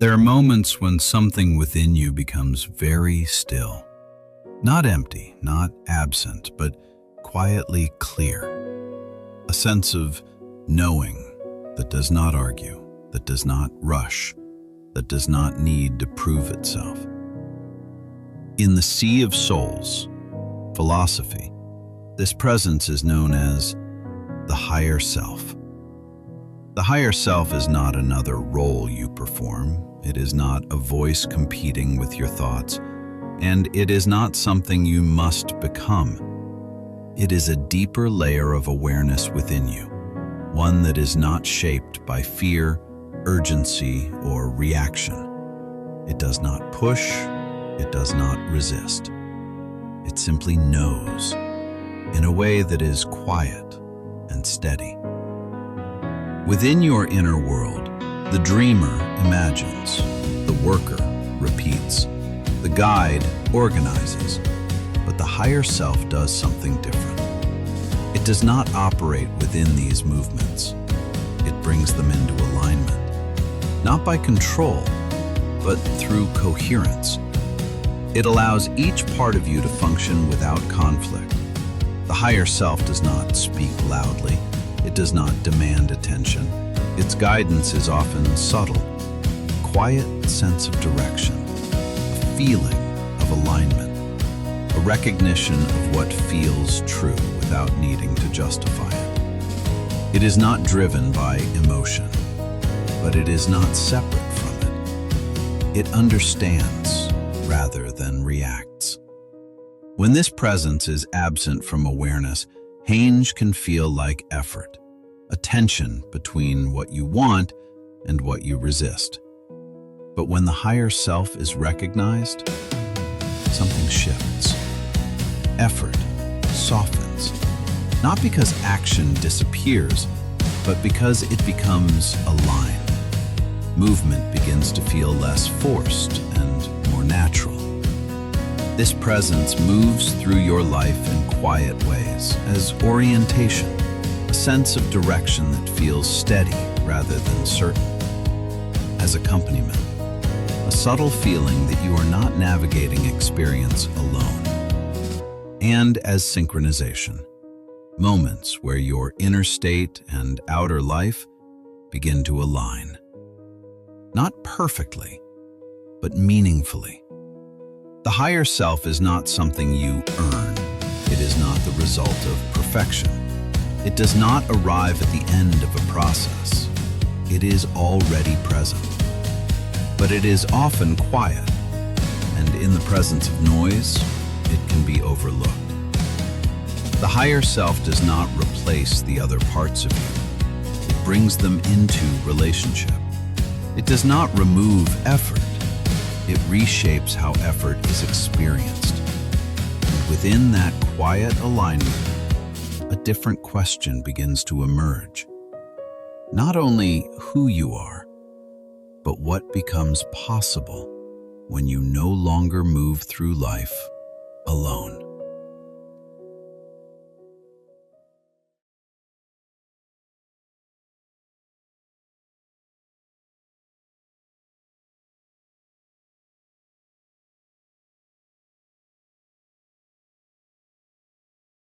There are moments when something within you becomes very still. Not empty, not absent, but quietly clear. A sense of knowing that does not argue, that does not rush, that does not need to prove itself. In the sea of souls, philosophy, this presence is known as the higher self. The higher self is not another role you perform. It is not a voice competing with your thoughts, and it is not something you must become. It is a deeper layer of awareness within you, one that is not shaped by fear, urgency, or reaction. It does not push, it does not resist. It simply knows in a way that is quiet and steady. Within your inner world, the dreamer imagines, the worker repeats, the guide organizes, but the higher self does something different. It does not operate within these movements. It brings them into alignment, not by control, but through coherence. It allows each part of you to function without conflict. The higher self does not speak loudly. It does not demand attention. Its guidance is often subtle, a quiet sense of direction, a feeling of alignment, a recognition of what feels true without needing to justify it. It is not driven by emotion, but it is not separate from it. It understands rather than reacts. When this presence is absent from awareness, change can feel like effort, a tension between what you want and what you resist. But when the higher self is recognized, something shifts. Effort softens, not because action disappears, but because it becomes aligned. Movement begins to feel less forced and more natural. This presence moves through your life in quiet ways as orientation, a sense of direction that feels steady rather than certain. As accompaniment, a subtle feeling that you are not navigating experience alone. And as synchronization, moments where your inner state and outer life begin to align. Not perfectly, but meaningfully. The higher self is not something you earn. It is not the result of perfection. It does not arrive at the end of a process. It is already present. But it is often quiet, and in the presence of noise, it can be overlooked. The higher self does not replace the other parts of you. It brings them into relationship. It does not remove effort. It reshapes how effort is experienced. And within that quiet alignment, a different question begins to emerge. Not only who you are, but what becomes possible when you no longer move through life alone.